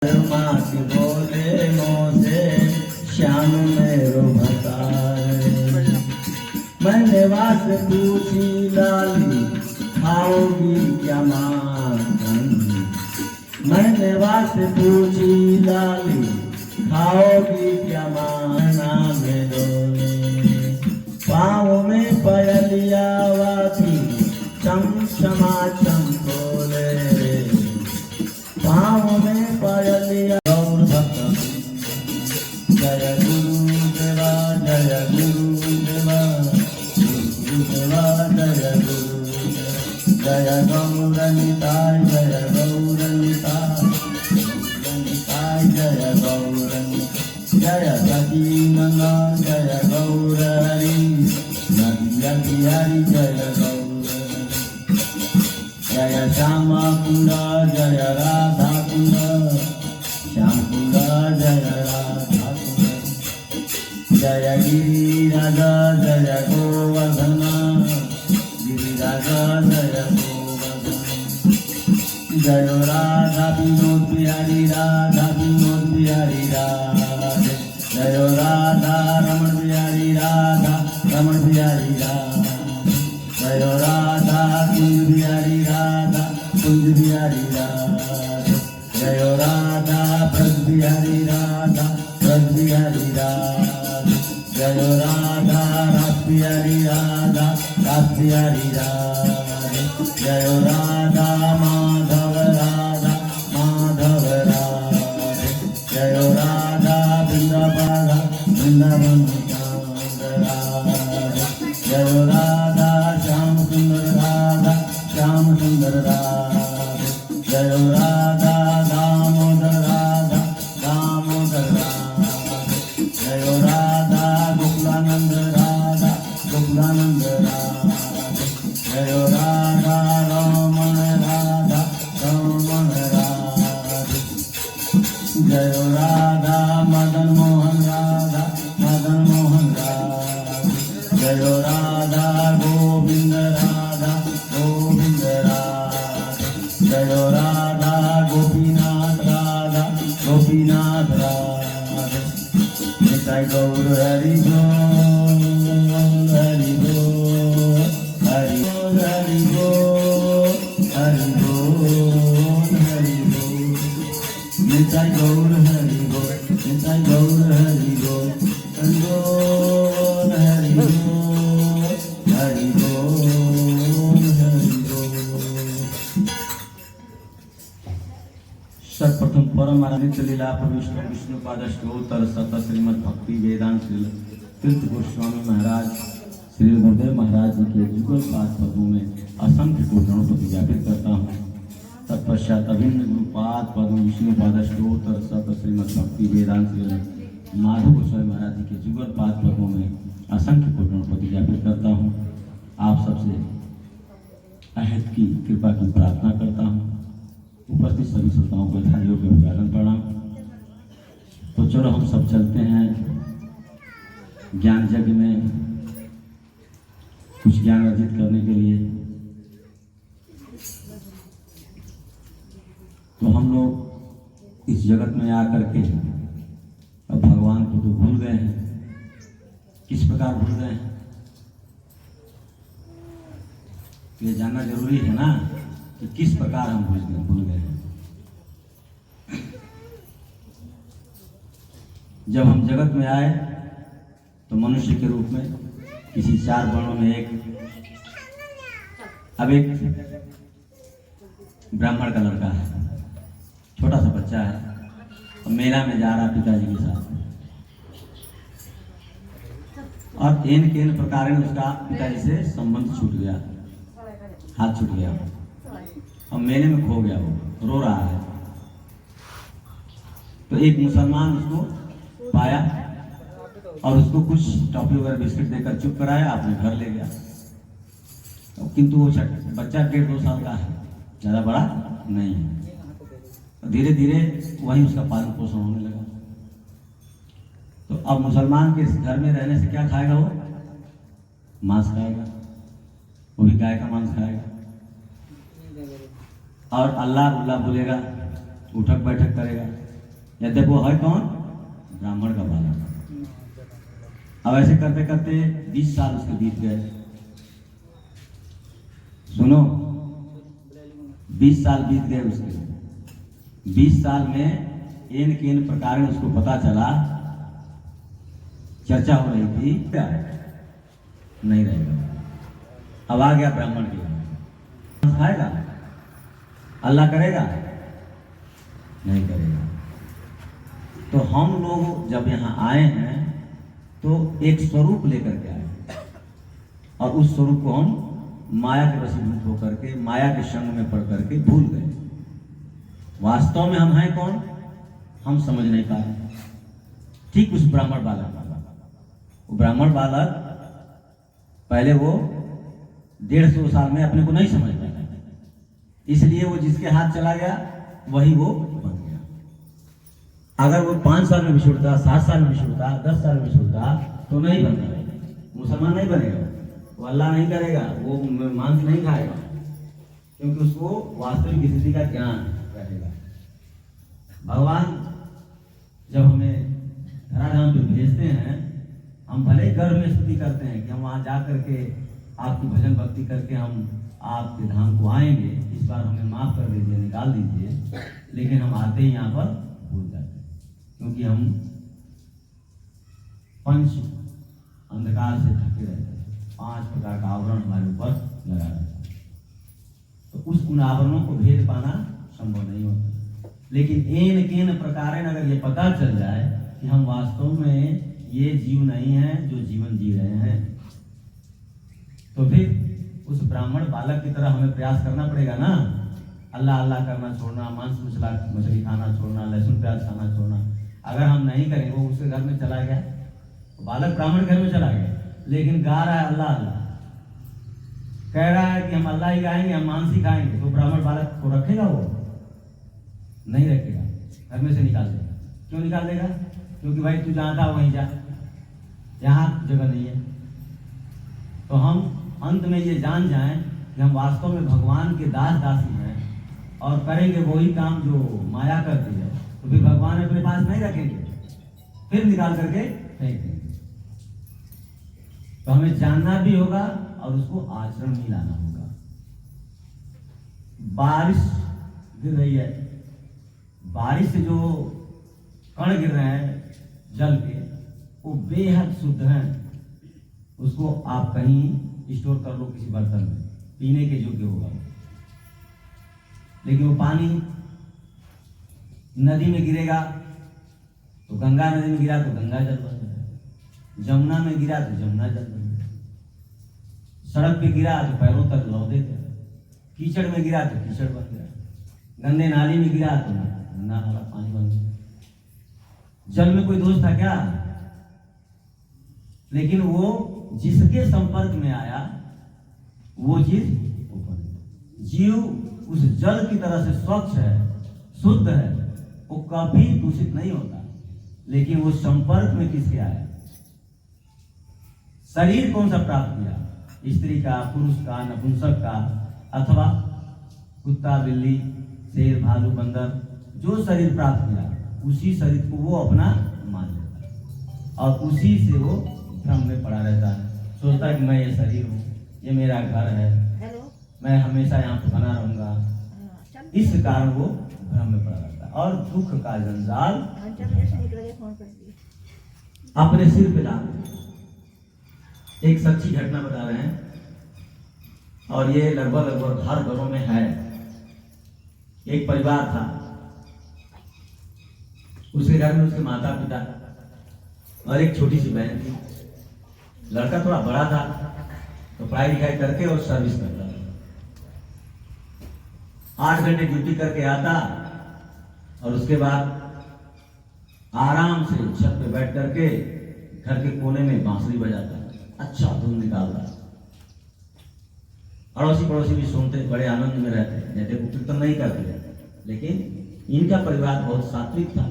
मात बोले मोसे श्याम मेरो भतारे। मैंने वास पूछी लाली खाओगी क्या माखन। मैंने वास पूछी लाली खाओगी क्या माना मेलोने। पाँव में पयलिया वाती चम चमा चमकोले। पाँव में पयलिया गौर भक्त जय गुरुदेवा जय गुरुदेवा गुरुदेवा जय गुरुदेवा जय गौरनिताय जय गौरनिताय गौरनिताय जय गौरनिताय जय सजीवना जय गौरहरि नदी हरि जय गौरहरि जय श्यामा कुंडा जय राधा कुंड श्याम कुंडा जय राधा कुंड जय गिरिराज जय गोवर्धन गिरिराज जय गोवर्धन जय राधा विनोद बिहारी राधा विनोद बिहारी राधे जय राधा रमण बिहारी राधा रमण बिहारी राधे जय राधा कुंज बिहारी राधा कुंज बिहारी राधे जय राधा ब्रज बिहारी राधा ब्रज बिहारी राधे जय राधा रास बिहारी राधा रास बिहारी राधे जय राधा माधव राधा माधव राधे जय राधा वृंदावन वृंदावन राधे जय राधा श्याम सुंदर राधा श्याम सुंदर राधे जय राधा दामोदर राधा दामोदर राधे जय राधा गोकुलानंद राधा गोकुलानंद राधे जय राधा रमण राधा रमण राधे जय राधा मदन मोहन राधा मदन मोहन राधे जय राधा गोविंद राधा गोविंद राधे जय राधा गोपीनाथ राधा गोपीनाथ राधे निताय गौर हरि बोल हरि बोल हरि बोल हरि बोल हरि बोल हरि बोल निताय गौर हरि बोल निताय गौर हरि बोल हरि बोल हरि बोल हरि बोल हरि बोल। सर्वप्रथम परम आनंदित लीला प्रविष्णु विष्णु पादष्टोत्तर सत श्रीमद भक्ति वेदांत तीर्थ गोस्वामी महाराज श्री गुरुदेव महाराज जी के जुगल पाद पदों में असंख्य कोटों को ज्ञापित करता हूँ। तत्पश्चात अभिन्न गुरुपाद पदों विष्णु पादष्टोत्तर सत श्रीमद भक्ति वेदांत माधव गोस्वामी महाराज जी के जुगल पाद पदों में असंख्य कोटों को ज्ञापित करता हूँ। आप सबसे अहद की कृपा की प्रार्थना करता हूँ। उपस्थित सभी श्रोताओं को यथायोग के अभिवादन प्रणाम। तो चलो हम सब चलते हैं ज्ञान यज्ञ में कुछ ज्ञान अर्जित करने के लिए। तो हम लोग इस जगत में आकर के अब भगवान को तो भूल गए हैं। किस प्रकार भूल गए हैं ये जानना जरूरी है ना कि किस प्रकार हम भूल गए हैं। जब हम जगत में आए तो मनुष्य के रूप में किसी चार वर्णों में एक ब्राह्मण का लड़का है, छोटा सा बच्चा है और मेला में जा रहा पिताजी के साथ और एन प्रकार उसका पिताजी से संबंध छूट गया, हाथ छूट गया और मेले में खो गया। वो रो रहा है। तो एक मुसलमान उसको पाया और उसको कुछ टॉफी वगैरह बिस्किट देकर चुप कराया, अपने घर ले गया। किंतु वो बच्चा 1.5-2 साल का है, ज़्यादा बड़ा नहीं है। धीरे धीरे वहीं उसका पालन पोषण होने लगा। तो अब मुसलमान के घर में रहने से क्या खाएगा वो? मांस खाएगा, वो भी गाय का मांस खाएगा और अल्लाह अल्लाह बोलेगा, उठक बैठक करेगा। यद्यप वो है कौन, ब्राह्मण का बालक। अब ऐसे करते करते 20 साल उसके बीत गए। सुनो, 20 साल बीत गए उसके। 20 साल में इन किन प्रकार उसको पता चला, चर्चा हो रही थी, क्या नहीं रहेगा। अब आ गया ब्राह्मण के, खाएगा, अल्लाह करेगा, नहीं करेगा। तो हम लोग जब यहाँ आए हैं तो एक स्वरूप लेकर के आए, और उस स्वरूप को हम माया के वशीभूत होकर के, माया के संग में पढ़ करके भूल गए। वास्तव में हम हैं कौन, हम समझ नहीं पा रहे। ठीक उस ब्राह्मण बालक, वो ब्राह्मण बालक पहले वो 150 साल में अपने को नहीं समझ पाया, इसलिए वो जिसके हाथ चला गया वही वो बन गया। अगर वो 5 साल में भी छूटता, 7 साल में भी छूटता, 10 साल में भी छूटता तो नहीं बनता, मुसलमान नहीं बनेगा, वो अल्लाह नहीं करेगा, वो मांस नहीं खाएगा, क्योंकि उसको वास्तविक स्थिति का ज्ञान रहेगा। भगवान जब हमें धराधाम पे भेजते हैं, हम भले गर्व में स्तुति करते हैं कि हम वहाँ जा करके आपकी भजन भक्ति करके हम आपके धाम को आएंगे, इस बार हमें माफ कर दीजिए, निकाल दीजिए, लेकिन हम आते ही यहाँ पर भूल जाते हैं, क्योंकि हम पंच अंधकार से ढके रहते हैं, 5 प्रकार का आवरण हमारे ऊपर लगा रहता है। तो उन आवरणों को भेद पाना संभव नहीं होता। लेकिन एन केन प्रकार अगर ये पता चल जाए कि हम वास्तव में ये जीव नहीं है जो जीवन जी रहे हैं, तो फिर उस ब्राह्मण बालक की तरह हमें प्रयास करना पड़ेगा ना। अल्लाह अल्लाह करना छोड़ना, मांस मछली खाना छोड़ना, लहसुन प्याज खाना छोड़ना। अगर हम नहीं करेंगे, वो उसके घर में चला गया, तो बालक ब्राह्मण घर में चला गया, लेकिन गा रहा है अल्लाह अल्लाह, कह रहा है कि हम अल्लाह ही गाएंगे, हम मांस ही खाएंगे, तो ब्राह्मण बालक को रखेगा, वो नहीं रखेगा, घर में से निकाल देगा। क्यों निकाल देगा? क्योंकि भाई तू जहाँ था वहीं जा, यहाँ जगह नहीं है। तो हम अंत में ये जान जाएं कि हम वास्तव में भगवान के दास दासी हैं और करेंगे वही काम जो माया करती है, तो फिर भगवान अपने पास नहीं रखेंगे, फिर निकाल करके फेंक देंगे। तो हमें जानना भी होगा और उसको आचरण में लाना होगा। बारिश गिर रही है, बारिश से जो कण गिर रहे हैं जल के, वो बेहद शुद्ध हैं। उसको आप कहीं स्टोर कर लो किसी बर्तन में, पीने के योग्य होगा। लेकिन वो पानी नदी में गिरेगा तो गंगा नदी में गिरा तो गंगा जल बन गया, जमुना में गिरा तो जमुना जल बन गया, सड़क पे गिरा तो पैरों तक लौदे गए, कीचड़ में गिरा तो कीचड़ बन गया, गंदे नाली में गिरा तो गंदा नाला पानी बन गया। जल में कोई दोष था क्या? लेकिन वो जिसके संपर्क में आया वो चीज ऊपर। जीव उस जल की तरह से स्वच्छ है, शुद्ध है, वो कभी दूषित नहीं होता। लेकिन वो संपर्क में किसके आया? शरीर कौन सा प्राप्त किया? स्त्री का, पुरुष का, नपुंसक का, अथवा कुत्ता, बिल्ली, शेर, भालू, बंदर, जो शरीर प्राप्त किया उसी शरीर को वो अपना मान लेता है और उसी से वो भ्रम में पड़ा रहता है। सोचता है कि मैं ये शरीर हूँ, ये मेरा घर है, मैं हमेशा यहाँ पे बना रहूंगा। इस कारण वो भ्रम में पड़ा रहता है और दुख का जंजाल अपने सिर पे डाल। एक सच्ची घटना बता रहे हैं और ये लगभग हर घरों में है। एक परिवार था, उसके घर में उसके माता पिता और एक छोटी सी बहन थी। लड़का थोड़ा बड़ा था तो पढ़ाई लिखाई करके और सर्विस करता था। 8 घंटे ड्यूटी करके आता और उसके बाद आराम से छत पे बैठ करके घर के कोने में बांसुरी बजाता, अच्छा धुन निकालता। अड़ोसी पड़ोसी भी सुनते, बड़े आनंद में रहते। जैसे वो कीर्तन नहीं करते, लेकिन इनका परिवार बहुत सात्विक था,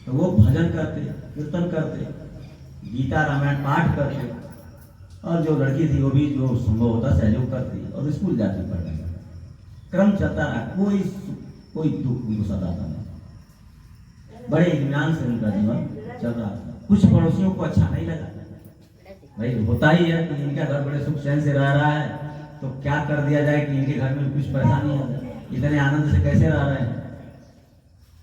तो वो भजन करते, कीर्तन करते, गीता रामायण पाठ करते, और जो लड़की थी वो भी जो संभव होता सहयोग करती और स्कूल जाती पढ़ने का क्रम चलता रहा। कोई दुख उनको सताता नहीं। बड़े इत्मीनान से उनका जीवन चल रहा था। कुछ पड़ोसियों को अच्छा नहीं लगा, भाई होता ही है कि इनका घर बड़े सुख चैन से रह रहा है, तो क्या कर दिया जाए कि इनके घर में कुछ परेशानी आ जाए, इतने आनंद से कैसे रह रहे हैं।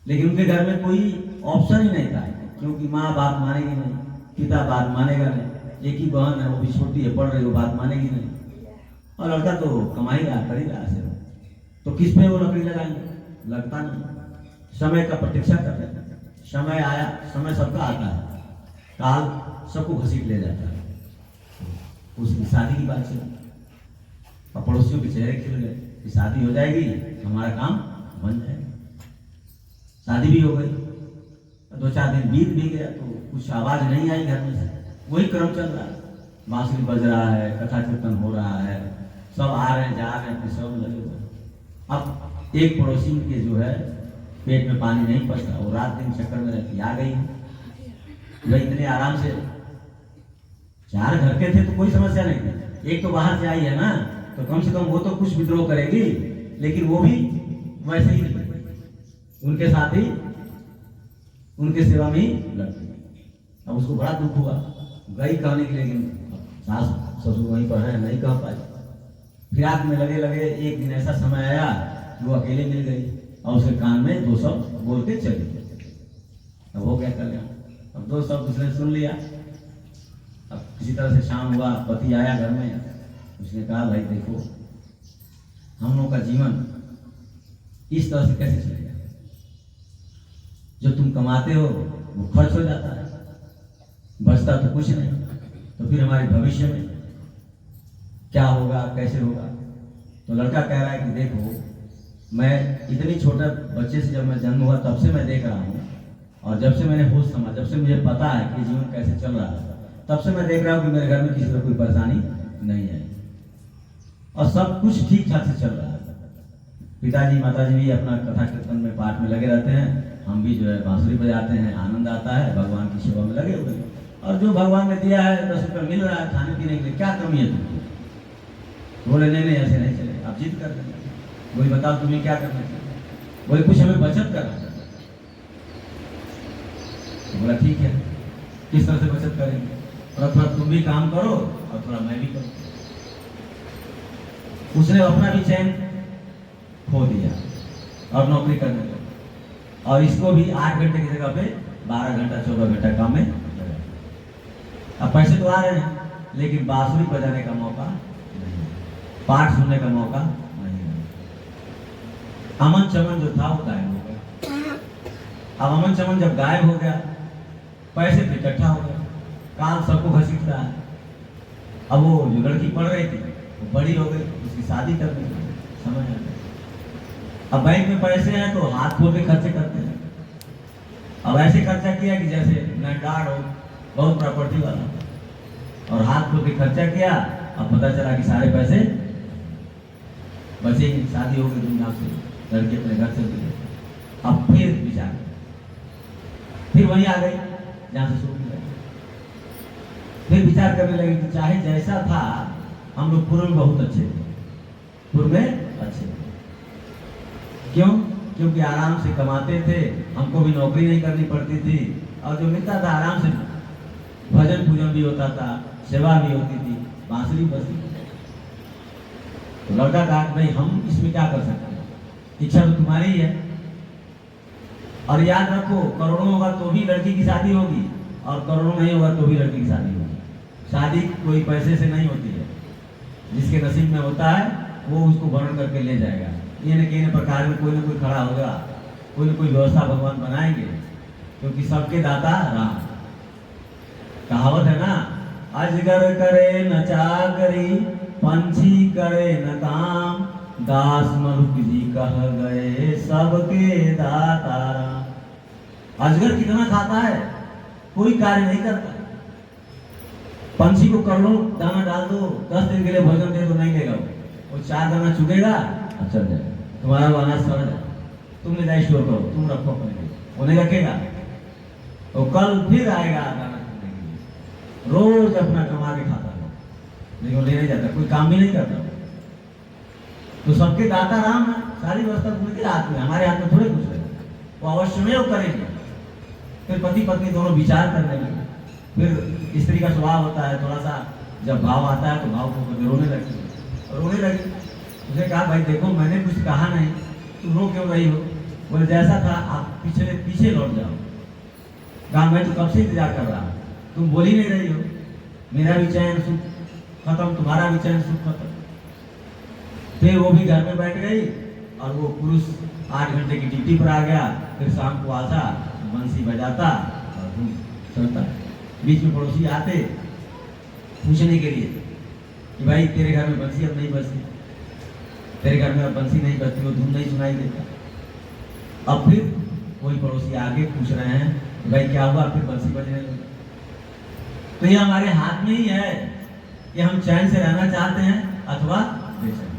लेकिन उनके घर में कोई ऑप्शन ही नहीं था, क्योंकि माँ बाप मानेगी नहीं, पिता बात मानेगा नहीं, एक ही बहन है वो भी छोटी है, पढ़ रही, वो बात मानेगी नहीं, और लड़का तो कमा ही रहा, कर ही रहा से, तो किस पे वो लकड़ी लगाएंगे, लगता नहीं। समय का प्रतीक्षा कर रहे हैं, समय आया, समय सबका आता है, काल सबको घसीट ले जाता है। उसकी शादी की बात चली और पड़ोसियों के चेहरे खिल गए कि शादी हो जाएगी, हमारा काम बन जाएगा। शादी भी हो गई, 2-4 दिन बीत भी गया तो कुछ आवाज नहीं आई घर में से, वही क्रम चल रहा है, बांसुरी बज रहा है, कथा कीर्तन हो रहा है, सब आ रहे हैं जा रहे हैं, अपने सब लगे हुए। अब एक पड़ोसी के जो है पेट में पानी नहीं पड़ता, वो रात दिन चक्कर में रहती, आ गई भाई इतने आराम से, 4 घर के थे तो कोई समस्या नहीं थी, एक तो बाहर से आई है ना, तो कम से कम वो तो कुछ विद्रोह करेगी, लेकिन वो भी वैसे ही उनके साथ ही उनके सेवा में ही लगती। अब उसको बड़ा दुख हुआ, गई कहने के, लेकिन सास ससुर वहीं पर है, नहीं कह पाई। फिराक में लगे लगे एक दिन ऐसा समय आया कि वो अकेले मिल गई और उसके कान में 2 शब्द बोल के चली गई। अब वो क्या कर लिया, अब 2 शब्द उसने सुन लिया। अब किसी तरह से शाम हुआ, पति आया घर में, उसने कहा भाई देखो हम लोग का जीवन इस तरह से कैसे चलेगा, जो तुम कमाते हो वो खर्च हो जाता है, बचता तो कुछ नहीं, तो फिर हमारे भविष्य में क्या होगा, कैसे होगा। तो लड़का कह रहा है कि देखो मैं इतनी छोटे बच्चे से जब मैं जन्म हुआ तब से मैं देख रहा हूँ, और जब से मैंने होश समझा, जब से मुझे पता है कि जीवन कैसे चल रहा है, तब से मैं देख रहा हूँ कि मेरे घर में किसी तरह कोई परेशानी नहीं है और सब कुछ ठीक ठाक से चल रहा है। पिताजी माताजी भी अपना कथा कीर्तन में पाठ में लगे रहते हैं, हम भी जो है बांसुरी बजाते हैं, आनंद आता है, भगवान की सेवा में लगे हुए हैं। और जो भगवान ने दिया है 10 रुपये मिल रहा है खाने पीने के लिए, क्या कमी है तुमको? बोले नहीं ऐसे नहीं चले, आप जिद कर देंगे। बोले बताओ तुम्हें क्या करना चाहिए? बोले कुछ हमें बचत करना चाहिए। तो बोला ठीक है, किस तरह से बचत करेंगे? थोड़ा तुम भी काम करो और थोड़ा मैं भी करूँ। उसने अपना भी चैन खो दिया और नौकरी करने लगा, और इसको भी 8 घंटे की जगह पे 12 घंटा 14 घंटा काम में लगा। अब पैसे तो आ रहे हैं, लेकिन बांसुरी बजाने का मौका नहीं, पाठ सुनने का मौका नहीं। अमन चमन जो था वो गायब हो गया। अब अमन चमन जब गायब हो गया, पैसे तो इकट्ठा हो गया, काम सबको घसीट रहा है। अब वो जो लड़की पढ़ रही थी वो बड़ी हो गई, उसकी शादी करनी समझ आ गई। अब बैंक में पैसे हैं तो हाथ खोल के खर्चे करते हैं। अब ऐसे खर्चा किया कि जैसे लैंडलॉर्ड हो, बहुत प्रॉपर्टी वाला, और हाथ खोल के खर्चा किया। अब पता चला कि सारे पैसे बचे, शादी हो गई धूमधाम से, लड़के अपने घर चल गए। अब फिर विचार, फिर वहीं आ गई जहां से शुरू किया, फिर विचार करने लगे कि चाहे जैसा था, हम लोग पूर्व में बहुत अच्छे थे, पूर्व में अच्छे थे। क्यों? क्योंकि आराम से कमाते थे, हमको भी नौकरी नहीं करनी पड़ती थी, और जो मिलता था आराम से भजन पूजन भी होता था, सेवा भी होती थी, बांसुरी बजती थी। तो लड़का कहा भाई हम इसमें क्या कर सकते हैं, इच्छा तो तुम्हारी ही है। और याद रखो, करोड़ों होगा तो भी लड़की की शादी होगी, और करोड़ों नहीं होगा तो भी लड़की की शादी होगी। शादी कोई पैसे से नहीं होती है, जिसके नसीब में होता है वो उसको वर्ण करके ले जाएगा। ये न किसी प्रकार में कोई ना कोई खड़ा होगा, कोई ना कोई व्यवस्था भगवान बनाएंगे, क्योंकि सबके दाता राम। कहावत है ना, अजगर करे न चाकरी, पंछी करे न काम, दास मरुक जी कह गए सबके दाता राम। अजगर कितना खाता है, कोई कार्य नहीं करता। पंछी को कर लो, दाना डाल दो, 10 दिन के लिए भोजन दे दो, नहीं लेगा वो 4 दाना चुगेगा और चल जाएगा। तुम्हारा वो अनाज सड़ जाए, तुम ले जाए स्टोर करो, तुम रखो अपने लिए, उन्हें रखेगा तो कल फिर आएगा दाना चुगने के लिए। रोज अपना कमा के खाता है, लेकिन वो ले नहीं जाता, कोई काम भी नहीं करता। तो सबके दाता राम है, सारी व्यवस्था उनके हाथ में, हमारे हाथ में थोड़े कुछ है। वो अवश्य में वो करेंगे, फिर पति पत्नी दोनों विचार करने लगे। फिर स्त्री का स्वभाव होता है थोड़ा सा, जब भाव आता है तो भाव को कभी रोने लगती है, रोने लगी। उसने कहा भाई देखो मैंने कुछ कहा नहीं, तुम रो क्यों रही हो? बोले जैसा था आप पीछे लौट जाओ। कहा मैं तो कब से इंतजार कर रहा, तुम बोल ही नहीं रही हो। मेरा भी चैन सुख खत्म, तुम्हारा भी चैन सुख खत्म। फिर वो भी घर में बैठ गई और वो पुरुष 8 घंटे की ड्यूटी पर आ गया। फिर शाम को आता, बंसी बजाता और धूम चलता। बीच में पड़ोसी आते पूछने के लिए कि भाई तेरे घर में बंसी अब नहीं बजती, तेरे घर में अब बंसी नहीं बजती, वो धूम नहीं सुनाई देता। अब फिर कोई पड़ोसी आगे पूछ रहे हैं कि भाई क्या हुआ, फिर बंसी बजने लगी। तो ये हमारे हाथ में ही है कि हम चैन से रहना चाहते हैं अथवा बेचैन।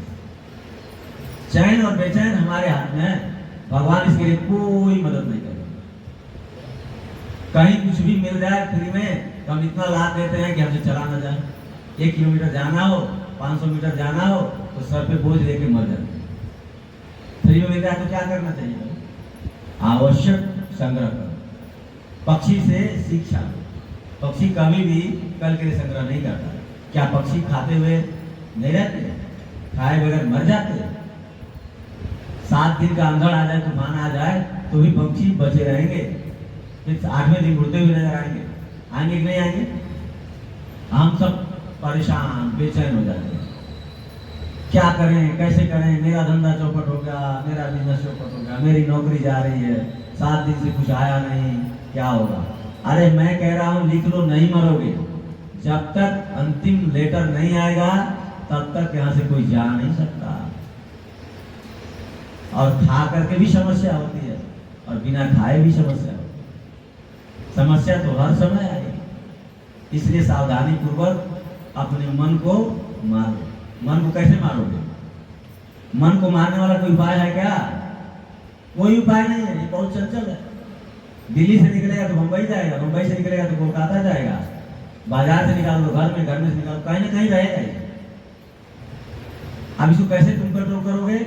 चैन और बेचैन हमारे हाथ में है, भगवान इसके लिए कोई मदद नहीं करेगा। कहीं कुछ भी मिल जाए फ्री में तो हम इतना लाभ देते हैं कि हमसे चला ना जाए। 1 किलोमीटर जाना हो, 500 मीटर जाना हो तो सर पे बोझ लेके मर जाते हैं। फ्री में मिल जाए तो क्या करना चाहिए? आवश्यक संग्रह करो। पक्षी से शिक्षा। पक्षी कभी भी कल के लिए संग्रह नहीं करता। क्या पक्षी खाते हुए नहीं रहते? खाए बगैर मर जाते। 7 दिन का अंधड़ आ जाए, तूफान आ जाए तो भी पक्षी बचे रहेंगे। फिर 8वें दिन उड़ते हुए नजर आएंगे। आएंगे कि नहीं आएंगे? हम सब परेशान बेचैन हो जाते हैं। क्या करें, कैसे करें? मेरा धंधा चौपट हो गया, मेरा बिजनेस चौपट हो गया, मेरी नौकरी जा रही है, 7 दिन से कुछ आया नहीं, क्या होगा? अरे मैं कह रहा हूं लिख लो, नहीं मरोगे। जब तक अंतिम लेटर नहीं आएगा तब तक यहां से कोई जा नहीं सकता। और खा करके भी समस्या होती है और बिना खाए भी समस्या होती है। समस्या तो हर समय आएगी। इसलिए सावधानी पूर्वक अपने मन को मारो। मन को कैसे मारोगे? मन को मारने वाला कोई उपाय है क्या? कोई उपाय नहीं है। ये बहुत चंचल है। दिल्ली से निकलेगा तो मुंबई जाएगा, मुंबई से निकलेगा तो कोलकाता जाएगा, बाजार से निकाल दो घर में, घर में से निकाल कहीं ना कहीं रहेगा ही। अब इसको कैसे तुम कंट्रोल करोगे?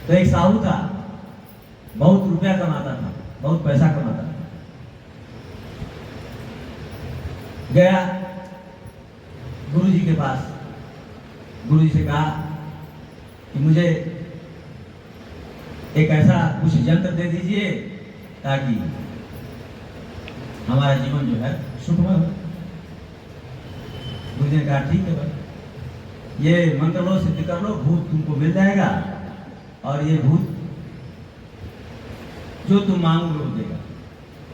तो एक साहू था, बहुत रुपया कमाता था, बहुत पैसा कमाता था। गया गुरु जी के पास। गुरु जी से कहा कि मुझे एक ऐसा कुछ यंत्र दे दीजिए ताकि हमारा जीवन जो है सुखमय हो। गुरु जी ने कहा ठीक है भाई, ये मंत्र लो, सिद्ध कर लो, भूत तुमको मिल जाएगा और ये भूत जो तुम मांगोगे वो देगा।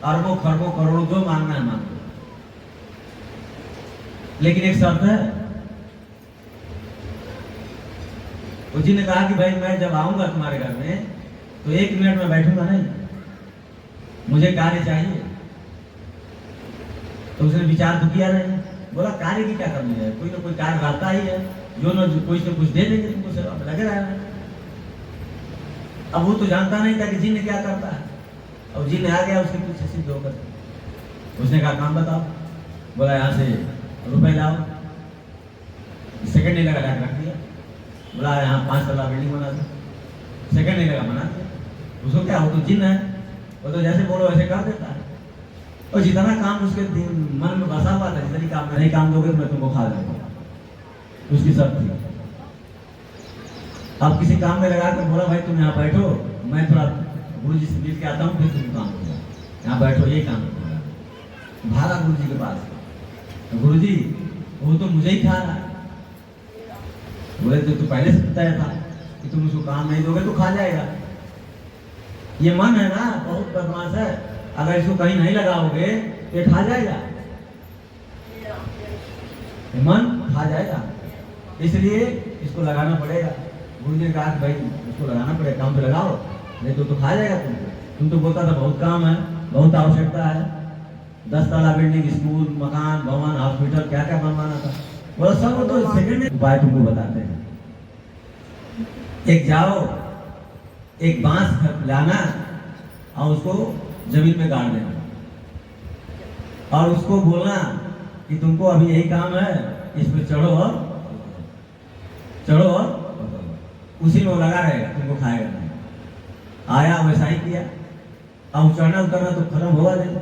अरबों खरबों करोड़ों जो मांगना है मांगो, लेकिन एक शर्त है। उसी ने कहा कि भाई मैं जब आऊंगा तुम्हारे घर में तो 1 मिनट में बैठूंगा नहीं, मुझे कार्य चाहिए। तो उसने विचार तो किया नहीं। बोला कार्य की क्या करनी है, कोई ना कोई कार्य रहता ही है, जो न कोई से कुछ दे देंगे तुमको, सेवा में लगे रहना। अब वो तो जानता नहीं था कि जिन्न क्या करता है। और जिन्न आ गया उसके पीछे सिद्ध होकर। उसने कहा काम बताओ। बोला यहाँ से रुपए लाओ। सेकंड नहीं लगा, रख दिया। बोला यहाँ 5 तला बिल्डिंग बना दो। सेकंड नहीं लगा, बना दिया। उसको क्या, वो तो जिन्न है, वो तो जैसे बोलो वैसे कर देता है। और जितना काम उसके मन में बसा हुआ था, जितनी काम नहीं काम दोगे तो मैं तुमको खा दूंगा, उसकी सब थी। अब किसी काम में लगा कर बोला भाई तुम यहाँ बैठो, मैं थोड़ा गुरु जी से मिल के आता हूँ, फिर तुम काम करो, यहाँ बैठो, ये काम करो। भागा गुरु जी के पास। तो गुरु जी वो तो मुझे ही खा रहा है। बोले तो पहले से बताया था कि तुम उसको काम नहीं दोगे तो खा जाएगा। ये मन है ना, बहुत बदमाश है। अगर इसको कहीं नहीं लगाओगे तो ये खा जाएगा, मन खा जाएगा। इसलिए इसको लगाना पड़ेगा। गुरु जी ने कहा भाई इसको लगाना पड़ेगा, काम पे लगाओ, नहीं तो खा जाएगा तुमको। तुम तो बोलता था बहुत काम है, बहुत आवश्यकता है, 10 तला बिल्डिंग, स्कूल, मकान, भवन, हॉस्पिटल, क्या क्या बनवाना था। बोला सब तो सेकंड उपाय तुमको बताते हैं। एक जाओ, एक बांस लाना और उसको जमीन में गाड़ देना और उसको बोलना कि तुमको अभी यही काम है, इस पे चढ़ो और उसी में लगा रहेगा, तुमको खाएगा नहीं। आया वैसा ही किया अब चढ़ना उतरना तो खत्म हुआ नहीं।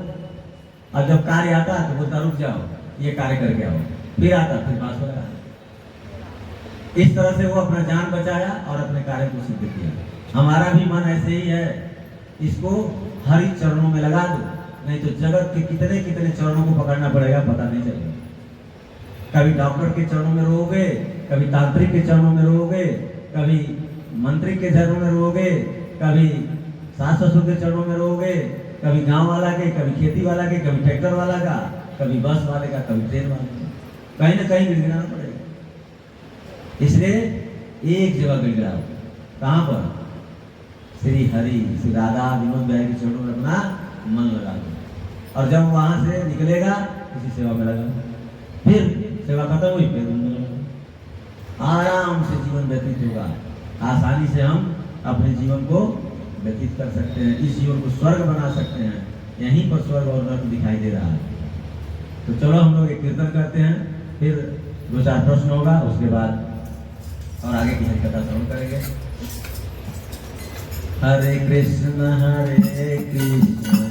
और जब कार्य आता तो बोलता रुक जाओ, ये कार्य करके आओ, फिर आता, फिर पास हो लगा। इस तरह से वो अपना जान बचाया और अपने कार्य को सिद्ध किया। हमारा भी मन ऐसे ही है, इसको हरि चरणों में लगा दो, नहीं तो जगत के कितने कितने चरणों को पकड़ना पड़ेगा, पता नहीं चलेगा। कभी डॉक्टर के चरणों में रोगे, कभी तांत्रिक के चरणों में रोगे, कभी मंत्री के चरणों में रोगे, कभी सास ससुर के चरणों में रोगे, कभी गांव वाला के, कभी खेती वाला के, कभी ट्रैक्टर वाला का, कभी बस वाले का, कभी ट्रेन वाले का, कहीं ना कहीं गिड़गिड़ाना पड़ेगा। इसलिए एक जगह गिड़गिड़ाओ, कहाँ पर? श्री हरि, श्री राधा विनोद भाई के चरणों में अपना मन लगा दो, और जब वहां से निकलेगा किसी सेवा में लगा, फिर सेवा खत्म हुई, फिर आराम से जीवन व्यतीत होगा। आसानी से हम अपने जीवन को व्यतीत कर सकते हैं, इस जीवन को स्वर्ग बना सकते हैं। यहीं पर स्वर्ग और नर्क दिखाई दे रहा है। तो चलो हम लोग एक कीर्तन करते हैं, फिर 2-4 प्रश्न होगा, उसके बाद और आगे की हरिकथा श्रवण करेंगे। हरे कृष्ण हरे कृष्ण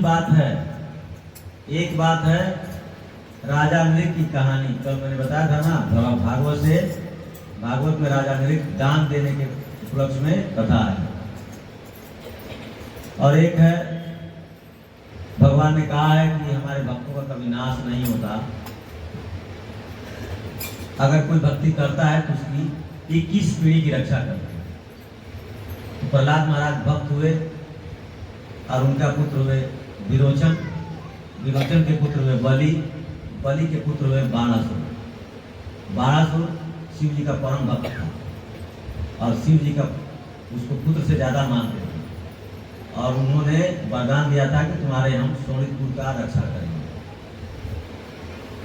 बात है। एक बात है राजा नृग की कहानी, कल मैंने बताया था ना, भागवत में राजा नृग दान देने के उपलक्ष्य में कथा है। और एक है भगवान ने कहा है कि हमारे भक्तों का कभी नाश नहीं होता, अगर कोई भक्ति करता है तो उसकी 21 पीढ़ी की रक्षा करता है। तो प्रहलाद महाराज भक्त हुए और उनका पुत्र हुए विरोचन, विरोचन के पुत्र हुए बलि, बलि के पुत्र हुए बाणासुर। बाणासुर शिव जी का परम भक्त था और शिव जी का उसको पुत्र से ज्यादा मानते थे और उन्होंने वरदान दिया था कि तुम्हारे हम शोणितपुर का रक्षा करेंगे।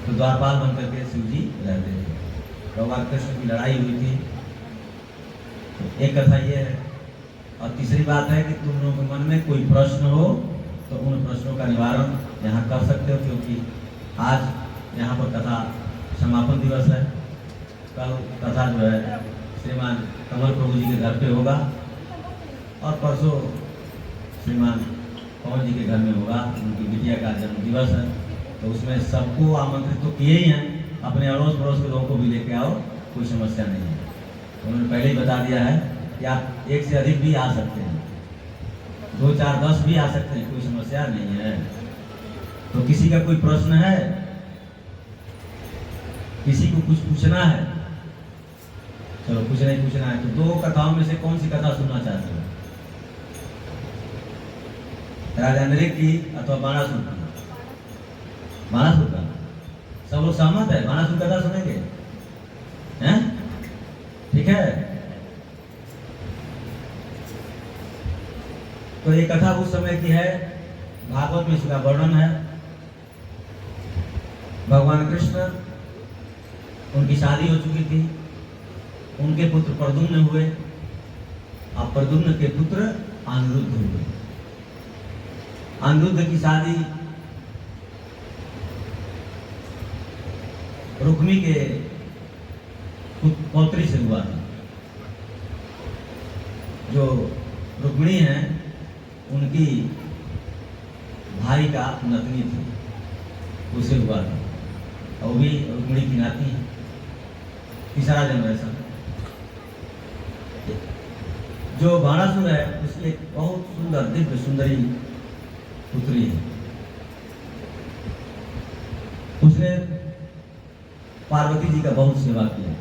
तो द्वारपाल बनकर के शिव जी रहते थे। भगवान कृष्ण की लड़ाई हुई थी। तो एक कथा ये है। और तीसरी बात है कि तुम लोगों के मन में कोई प्रश्न हो तो उन प्रश्नों का निवारण यहाँ कर सकते हो, क्योंकि आज यहाँ पर कथा समापन दिवस है। कल कथा जो है श्रीमान कमल प्रभु जी के घर पे होगा और परसों श्रीमान पवन जी के घर में होगा, उनकी बिटिया का जन्म दिवस है। तो उसमें सबको आमंत्रित तो किए ही हैं, अपने अड़ोस पड़ोस के लोगों को भी लेके आओ, कोई समस्या नहीं है। उन्होंने पहले ही बता दिया है कि आप एक से अधिक भी आ सकते हैं, 2, 4, 10 भी आ सकते हैं, कोई समस्या नहीं है। तो किसी का कोई प्रश्न है, किसी को कुछ पूछना है, चलो कुछ नहीं पूछना है तो 2 कथाओं में से कौन सी कथा सुनना चाहते हो? राजा नृग की अथवा बाणासुर की? बाणासुर का सब लोग सहमत है? बाणासुर कथा सुनेंगे? हैं? ठीक है। तो ये कथा उस समय की है, भागवत में इसका वर्णन है। भगवान कृष्ण, उनकी शादी हो चुकी थी, उनके पुत्र प्रद्युम्न हुए और प्रद्युम्न के पुत्र अनिरुद्ध हुए। अनिरुद्ध की शादी रुक्मी के पौत्री से हुआ था। जो रुक्मिणी है उनकी भाई का नतनी थी, उसे हुआ था, और भी रुक्मिणी की नाती है। तीसरा जनरेशन। जो बाणासुर है उसकी एक बहुत सुंदर दिव्य सुंदरी पुत्री है। उसने पार्वती जी का बहुत सेवा किया,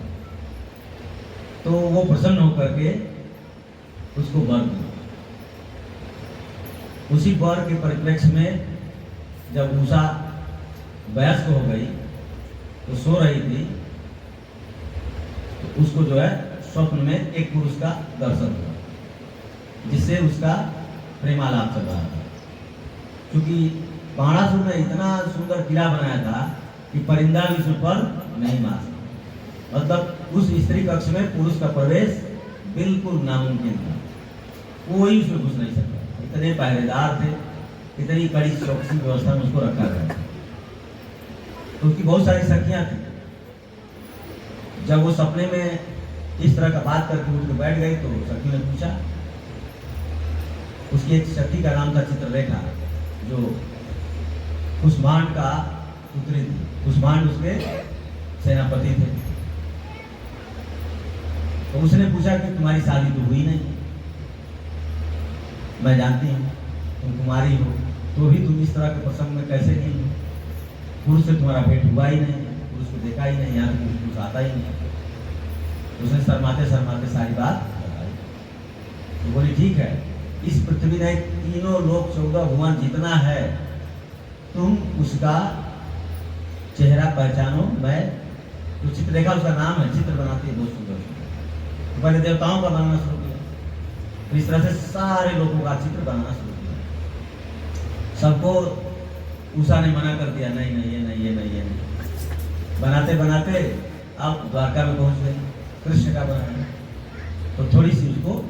तो वो प्रसन्न होकर के उसको वर दिया। उसी वर के परिप्रेक्ष्य में जब उषा वयस्क हो गई तो सो रही थी, तो उसको जो है स्वप्न में एक पुरुष का दर्शन हुआ, जिससे उसका प्रेमालाप चल रहा था। क्योंकि बाणासुर ने इतना सुंदर किला बनाया था कि परिंदा भी उस पर नहीं मार सकता। मतलब उस स्त्री कक्ष में पुरुष का प्रवेश बिल्कुल नामुमकिन था, कोई उसमें घुस नहीं सकता। इतने पहरेदार थे, इतनी कड़ी चौकसी व्यवस्था में उसको रखा गया। तो उसकी बहुत सारी सखियां थी। जब वो सपने में इस तरह का बात करके उठ के बैठ गई तो सखी ने पूछा, उसकी एक सखी का नाम था चित्रलेखा, जो कुष्मांड का पुत्री थी। कुष्मांड उसके सेनापति थे। तो उसने पूछा कि तुम्हारी शादी तो हुई नहीं, मैं जानती हूँ तुम कुमारी हो, तो भी तुम इस तरह के प्रसंग में कैसे नहीं हो? पुरुष से तुम्हारा भेंट हुआ ही नहीं, पुरुष को देखा ही नहीं, यहाँ तक पुरुष आता ही नहीं। उसने शर्माते शर्माते सारी बात बताई। तो बोली ठीक है, इस पृथ्वी ने तीनों लोक 14 भुवन जितना है, तुम उसका चेहरा पहचानो। मैं तो चित्रलेखा उसका नाम है, चित्र बनाती है बहुत सुंदर। तो पहले देवताओं का बनाना शुरू किया, तो इस तरह से सारे लोगों का चित्र बनाना शुरू किया। सबको उषा ने मना कर दिया, नहीं नहीं ये नहीं, ये नहीं, ये नहीं। बनाते बनाते अब द्वारका में पहुंच गए, कृष्ण का बनाया। तो थोड़ी सी उसको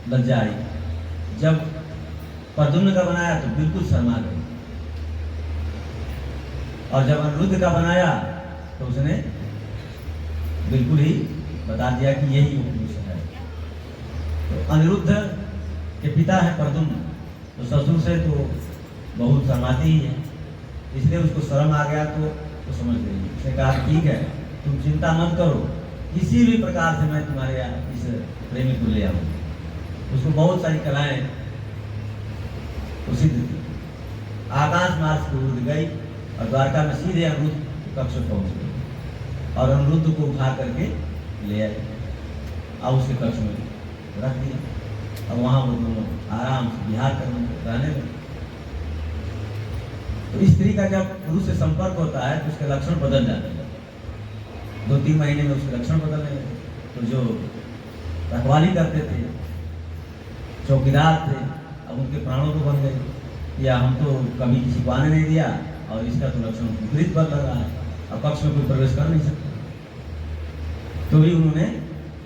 लज्जा आई। जब प्रद्युम्न का बनाया तो बिल्कुल शर्मा गई, और जब अनिरुद्ध का बनाया तो उसने बिल्कुल ही बता दिया कि यही वो पुरुष है। तो अनिरुद्ध के पिता है प्रद्युम्न, तो ससुर से तो बहुत शर्माती ही है, इसलिए उसको शर्म आ गया तो समझ गई। उसने कहा ठीक है, तुम चिंता मत करो, किसी भी प्रकार से मैं तुम्हारे यहाँ इस प्रेमी को ले आऊँ। उसको बहुत सारी कलाएं सिद्ध थी। आकाश मार्ग से उड़ गई और द्वारका में सीधे अनिरुद्ध कक्ष पहुंच गई और अनिरुद्ध को उठा करके ले आए और उसके कक्ष में रख दिया। अब वहां वो दोनों आराम से विहार रहने लगे। तो स्त्री का जब पुरुष से संपर्क होता है तो उसके लक्षण बदल जाते हैं। 2-3 महीने में उसके लक्षण बदलने लगे। तो जो रखवाली करते थे, चौकीदार थे, अब उनके प्राणों को बन गए या हम तो कभी किसी को आने नहीं दिया और इसका तो लक्षण विपरीत बदल रहा है, अब कक्ष में कोई प्रवेश कर नहीं सकता। तो भी उन्होंने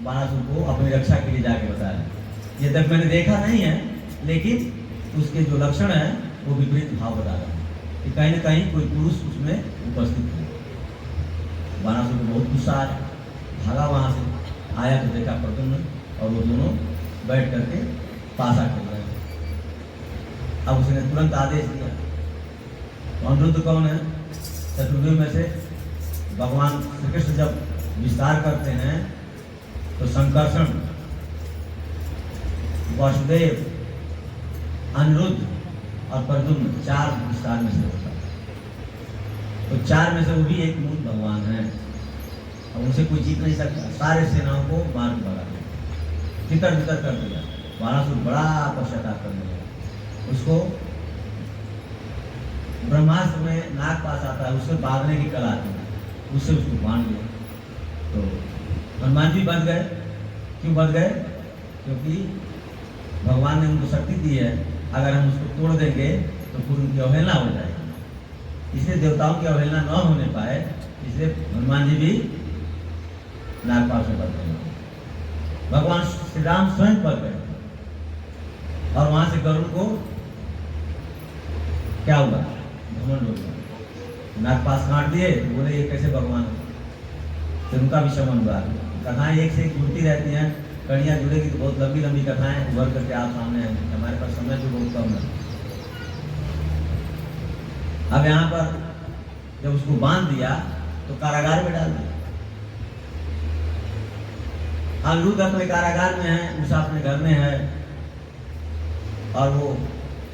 बाणासुर को अपनी रक्षा के लिए जाके बताया। ये तक मैंने देखा नहीं है, लेकिन उसके जो लक्षण है वो विपरीत भाव बता रहा है कि कहीं न कहीं कोई पुरुष उसमें उपस्थित है। बाणासुर को बहुत गुस्सा आया, भागा वहां से, आया तो देखा प्रद्युम्न और वो दोनों बैठ करके पासा खेल रहे थे। अब उसने तुरंत आदेश दिया। तो अनिरुद्ध कौन है? चतुर्वेद में से भगवान श्री कृष्ण जब विस्तार करते हैं तो संकर्षण, वासुदेव, अनिरुद्ध और प्रद्युम्न 4 विस्तार में से होता है। तो 4 में से वो भी एक मूल भगवान है और उनसे कोई जीत नहीं सकता। सारे सेनाओं को मार के भगा दिया, तितर बितर कर दिया। बाणासुर बड़ा पश्चाताप करने लगा। उसको ब्रह्मास्त्र में नाग पास आता है, उससे बांधने की कला आती है, उससे उसको बांध लिया। तो हनुमान जी बच गए। क्यों बच गए? क्योंकि भगवान ने उनको शक्ति दी है, अगर हम उसको तोड़ देंगे तो फिर उनकी अवहेलना हो जाएगी। इसलिए देवताओं की अवहेलना न होने पाए, इसलिए हनुमान जी भी नागपाश में बच गए। भगवान श्री राम स्वयं बच गए और वहां से गरुड़ को क्या हुआ? घमंड हो गया, नागपाश काट दिए। बोले ये कैसे भगवान हो? फिर उनका भी शमन हुआ। कथाएं एक से एक जुड़ती रहती हैं, कड़ियाँ जुड़ेगी तो बहुत लंबी लंबी कथाएं उभर करके आप सामने आएंगी। हमारे पास समय तो बहुत कम है। अब यहाँ पर जब उसको बांध दिया तो कारागार में डाल दिया। अनिरुद्ध अपने कारागार में है, उषा अपने घर में है और वो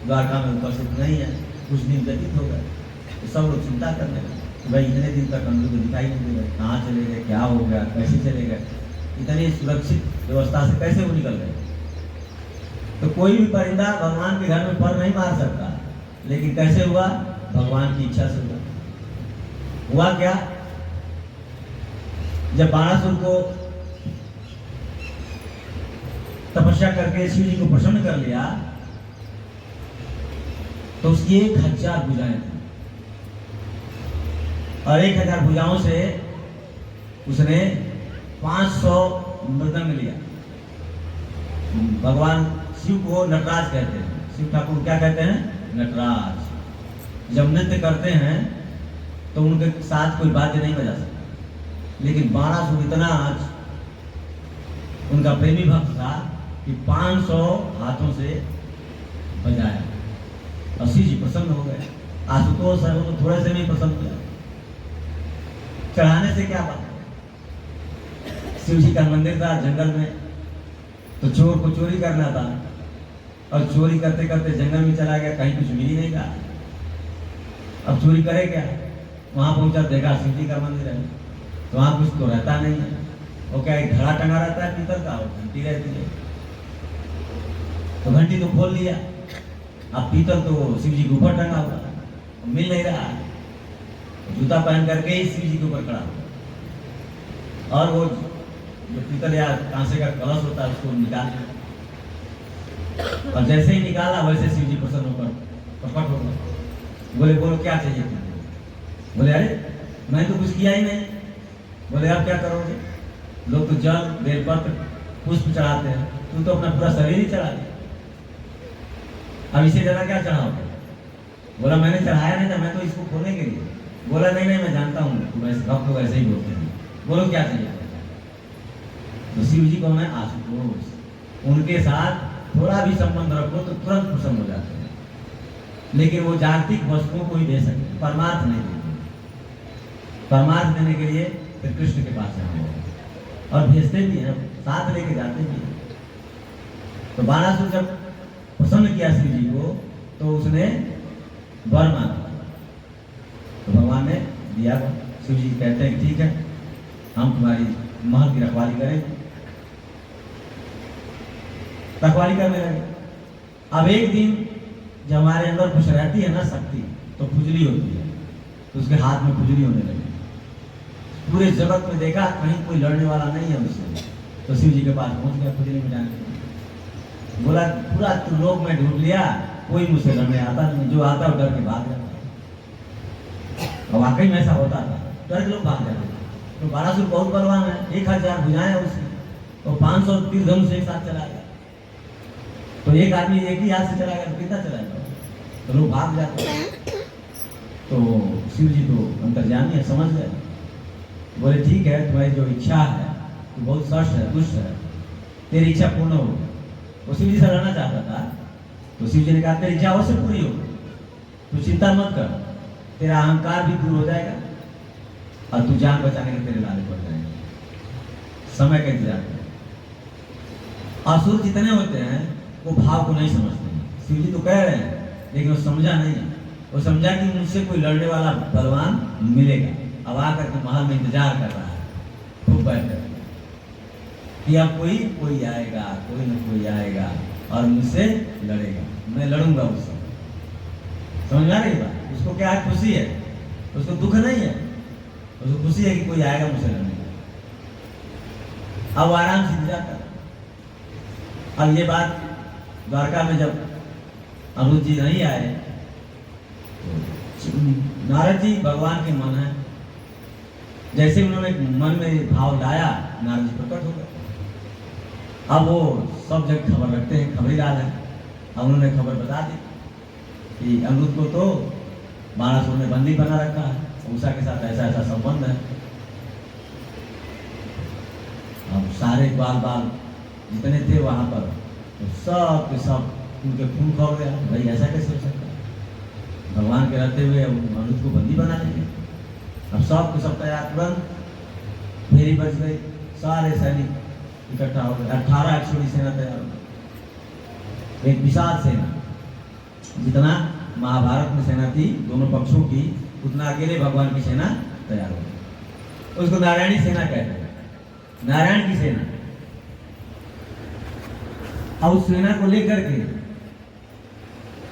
द्वारका में उपस्थित नहीं है। कुछ दिन व्यतीत हो गए तो सब लोग चिंता करने लगे कि भाई इतने दिन तक अनिरुद्ध दिखाई नहीं दे रहे, कहाँ चले गए, क्या हो गया, कैसे चले गए, इतनी सुरक्षित व्यवस्था से कैसे वो निकल गए। तो कोई भी परिंदा भगवान के घर में पर नहीं मार सकता, लेकिन कैसे हुआ? भगवान की इच्छा से हुआ। हुआ क्या? जब बाणासुर को तपस्या करके शिव जी को प्रसन्न कर लिया तो उसकी 1000 भुजाएं थी और 1000 भुजाओं से उसने 500 मृदंग लिया। भगवान शिव को नटराज कहते हैं, शिव ठाकुर क्या कहते हैं? नटराज। जब नृत्य करते हैं तो उनके साथ कोई वाद्य नहीं बजा सकता, लेकिन बाणासुर इतना उनका प्रेमी भक्त था कि 500 हाथों से बजाया और शिव जी प्रसन्न हो गए। आशुतोष है वो तो थोड़े से नहीं प्रसन्न किया। चढ़ाने से क्या बात? शिव जी का मंदिर था जंगल में, तो चोर को चोरी करना था और चोरी करते करते जंगल में चला गया, कहीं कुछ मिल ही नहीं रहा। अब चोरी करे क्या? वहां पहुंचा, देखा शिव जी का मंदिर है, तो वहां कुछ तो रहता नहीं है। वो क्या एक घड़ा टंगा रहता है पीतल का, वो घंटी रहती है, तो घंटी तो खोल लिया। अब पीतल तो शिव जी के ऊपर टंगा हुआ, मिल नहीं रहा। जूता पहन करके ही शिव जी के ऊपर खड़ा हुआ और वो जो पीतल या कांसे का कलश होता है उसको निकाल दिया और जैसे ही निकाला वैसे शिव जी प्रसन्न होकर प्रकट हो गए। बोले बोलो क्या चाहिए तुमको? बोले अरे मैं तो कुछ किया ही नहीं। बोले अब क्या करोगे? लोग तो जल, बेलपत्र, पुष्प चढ़ाते हैं, तू तो अपना पूरा शरीर ही चढ़ा दिया, अब इसे ज्यादा क्या चढ़ाओगे? बोला मैंने चढ़ाया नहीं था, मैं तो इसको खोलने के लिए। बोला नहीं नहीं मैं जानता हूँ, भक्त लोग ऐसे ही बोलते हैं। बोलो क्या चाहिए? तो शिव जी कौन है? आशुतोष। उनके साथ थोड़ा भी संबंध रखो तो तुरंत प्रसन्न हो जाते हैं। लेकिन वो जागतिक वस्तुओं को ही दे सकते, परमार्थ नहीं देते। परमार्थ देने के लिए फिर कृष्ण के पास जाना होगा और भेजते भी हैं, साथ लेके जाते भी हैं। तो बाणासुर जब प्रसन्न किया शिव जी को तो उसने वर मांगा, तो भगवान ने दिया। शिव जी कहते हैं कि ठीक है, हम तुम्हारी महल की रखवाली करेंगे। रखवाली करने लगे। अब एक दिन जब हमारे अंदर कुछ रहती है ना शक्ति, तो खुजली होती है, तो उसके हाथ में खुजली होने लगी। पूरे जगत में देखा कहीं कोई लड़ने वाला नहीं है उससे, तो शिव जी के पास पहुंच गया खुजली मिटाने के लिए। बोला पूरा लोक में ढूंढ लिया, कोई मुझसे लड़ने आता नहीं, जो आता वो डर के भाग जाता। और वाकई में ऐसा होता था, डर के लोग भाग जाते। तो बाणासुर बहुत बलवान है, 1000 भुजाएं हैं उसकी, तो 500 तीर धनुष एक साथ चला गया। तो एक आदमी एक ही हाथ से चला गया तो कितना चलाएगा, तो लोग भाग जाते। तो शिव जी तो अंतर्यामी है, समझ गए। बोले ठीक है, तुम्हारी जो इच्छा है तो बहुत सष्ट है, दुष्ट है, तेरी इच्छा पूर्ण हो। वो शिव जी से लड़ना चाहता था, तो शिव जी ने कहा तेरी इच्छा अवश्य पूरी हो, तू चिंता मत कर, तेरा अहंकार भी दूर हो जाएगा और तू जान बचाने के तेरे लाले पड़ जाएंगे। समय का इंतजार कर। असुर जितने होते हैं वो भाव को नहीं समझते हैं। शिव जी तो कह रहे हैं, लेकिन वो समझा नहीं। वो समझा कि मुझसे कोई लड़ने वाला बलवान मिलेगा। अब आकर के महल में इंतजार कर रहा है, खूब बैठ कर कि अब कोई आएगा, कोई न कोई आएगा और मुझसे लड़ेगा, मैं लड़ूंगा उससे। समझ आ रही बात? उसको क्या है, खुशी है, उसको दुख नहीं है, उसको खुशी है कि कोई आएगा मुझसे लड़ने। अब आराम से इंतजार कर। अब ये बात द्वारका में जब अनिरुद्ध जी नहीं आए, तो नारद जी भगवान के मन है, जैसे उन्होंने मन में भाव लाया, नारद जी प्रकट हो गए। अब वो सब जगह खबर रखते हैं, खबरीदार है। अब उन्होंने खबर बता दी कि अनिरुद्ध को तो बाणासुर ने बंदी बना रखा है, उषा के साथ ऐसा ऐसा संबंध है। अब सारे बाल जितने थे वहां पर, तो सब के सब उनके खून खौल गया। भाई ऐसा कैसे हो सकता है, भगवान के रहते हुए अनिरुद्ध को बंदी बना लेंगे। अब सब के सब तैयार, तुरंत फेरी बच गई, सारे सैनिक इकट्ठा हो गए। 18 अक्षौहिणी सेना तैयार हो गई, एक विशाल सेना। जितना महाभारत में सेना थी दोनों पक्षों की, उतना अकेले भगवान की सेना तैयार हो गई। उसको नारायणी सेना कहते हैं, नारायण की सेना। अब उस सेना को लेकर के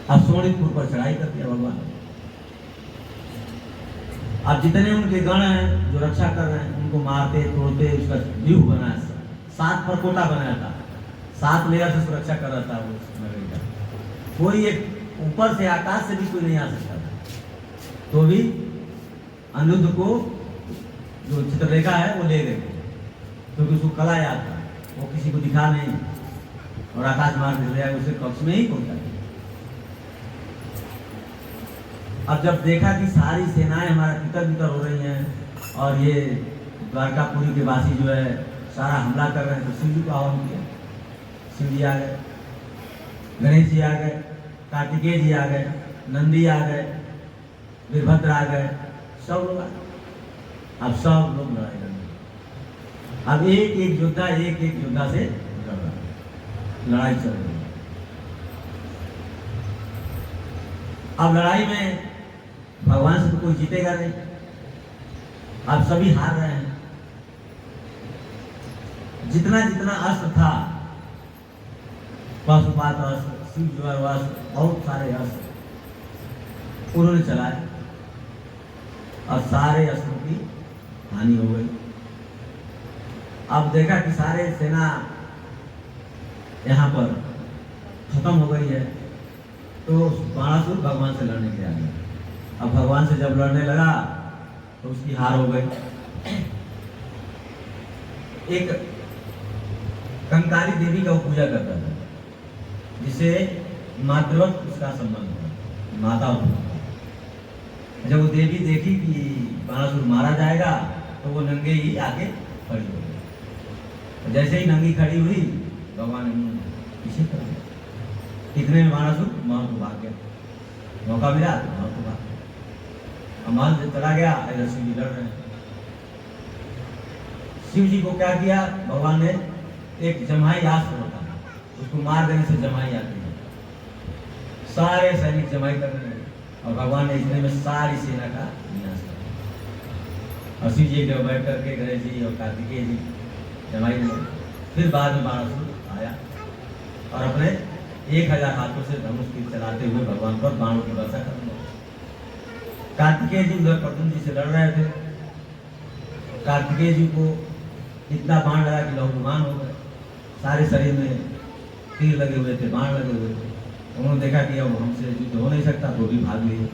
अब सोनितपुर पर चढ़ाई कर दिया भगवान। अब जितने उनके गण हैं जो रक्षा कर रहे हैं, उनको मारते तोड़ते उसका व्यूह बनाया, 7 परकोटा बनाया था, 7 लेयर से सुरक्षा कर रहा था वो नगरी का। कोई एक ऊपर से आकाश से भी कोई नहीं आ सकता था। तो भी अनिरुद्ध को जो चित्ररेखा है वो ले गए, क्योंकि उसको कला याद था, वो किसी को दिखा नहीं और आकाश मार्ग ले गया, उसे कक्ष में ही पहुंचा दिया। अब जब देखा कि सारी सेनाएं हमारा तितर बितर हो रही हैं और ये द्वारकापुरी के वासी जो है सारा हमला कर रहे हैं, तो शिव जी को आह्वान किया। शिव जी आ गए, गणेश जी आ गए, कार्तिकेय जी आ गए, नंदी आ गए, वीरभद्र आ गए, सब लोग आ गए। अब सब लोग लड़ाई कर रहे। अब एक एक योद्धा से लड़ रहा है, लड़ाई चल रही है। अब लड़ाई में भगवान से तो कोई जीतेगा नहीं, अब सभी हार रहे हैं। जितना जितना अस्त्र था, पशुपात अस्त्र, शिवज्वर अस्त्र, बहुत सारे अस्त्र उन्होंने चलाए और सारे अस्त्रों की हानि हो गई। अब देखा कि सारे सेना यहाँ पर खत्म हो गई है, तो बाणासुर भगवान से लड़ने के लिए आ गया। अब भगवान से जब लड़ने लगा तो उसकी हार हो गई। एक कंकाली देवी का वो पूजा करता था, जिसे मातृवत उसका संबंध था, माता होती। जब वो देवी देखी कि बाणासुर मारा जाएगा, तो वो नंगे ही आके खड़ी हो गई। जैसे ही नंगी खड़ी हुई, भगवान ने पीछे कर दिया। इतने में बाणासुर महल को भाग गया। मौका मिला तो भाग को भाग। महल से चला गया, इधर शिव जी लड़ रहे हैं। शिव जी को क्या किया भगवान ने, एक जमाई आस्त्र होता है, उसको मार देने से जमाई आती है। सारे सैनिक जमाई करने लगे और भगवान ने इतने में सारी सेना का विनाश कर दिया। और शिव जी एक बैठ करके गणेश जी और कार्तिकेय जी जमाई में, फिर बाद में बाणासुर आया और अपने 1000 हाथों से धनुष तीर चलाते हुए भगवान पर बाणों की वर्षा करने लगे। कार्तिकेय जी उधर प्रद्युम्न जी से लड़ रहे थे। कार्तिकेय जी को इतना बाण लगा कि लहूलुहान हो गए, सारे शरीर में तीर लगे हुए थे, बाण लगे हुए थे। उन्होंने देखा कि अब हमसे युद्ध हो नहीं सकता, तो भी भाग लिए,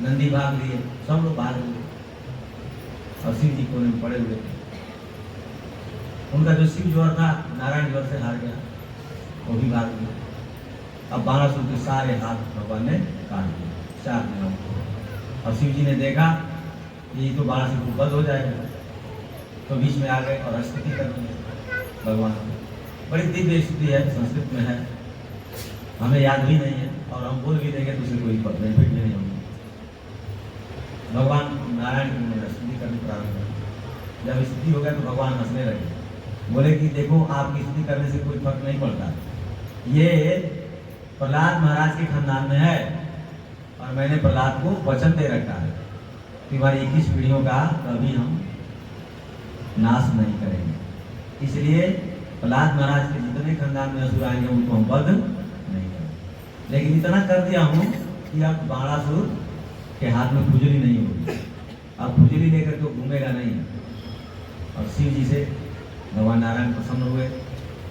नंदी भाग लिए, सब लोग भाग लिए और शिव जी कोने में पड़े हुए थे। उनका जो शिव ज्वर था नारायण ज्वर से हार गया, वो भी भाग गया। अब बाणासुर के सारे हाथ भगवान ने काट दिए, 4 दिनों को। और शिव जी ने देखा कि ये तो बाणासुर को बंद हो जाएगा, तो बीच में आ गए और स्तुति करने लगे भगवान की। बड़ी दिव्य स्तुति है, संस्कृत में है, हमें याद भी नहीं है और हम बोल भी देंगे तो उसे कोई बेनिफिट भी नहीं होगी। भगवान नारायण की स्तुति करनी प्रारंभ कर। जब स्तुति हो गया तो भगवान हंसने लगे, बोले कि देखो आपकी स्तुति करने से कोई फर्क नहीं पड़ता, ये प्रहलाद महाराज के खानदान में है और मैंने प्रहलाद को वचन दे रखा है कि हमारी 21 पीढ़ियों का कभी हम नाश नहीं करेंगे। इसलिए प्रहलाद महाराज के जितने खानदान में असुर आएंगे उनको हम वध नहीं करेंगे। लेकिन इतना कर दिया हूँ कि अब बाणासुर के हाथ में खुजली नहीं होगी, अब खुजली लेकर तो घूमेगा नहीं। और शिव जी से भगवान नारायण प्रसन्न हुए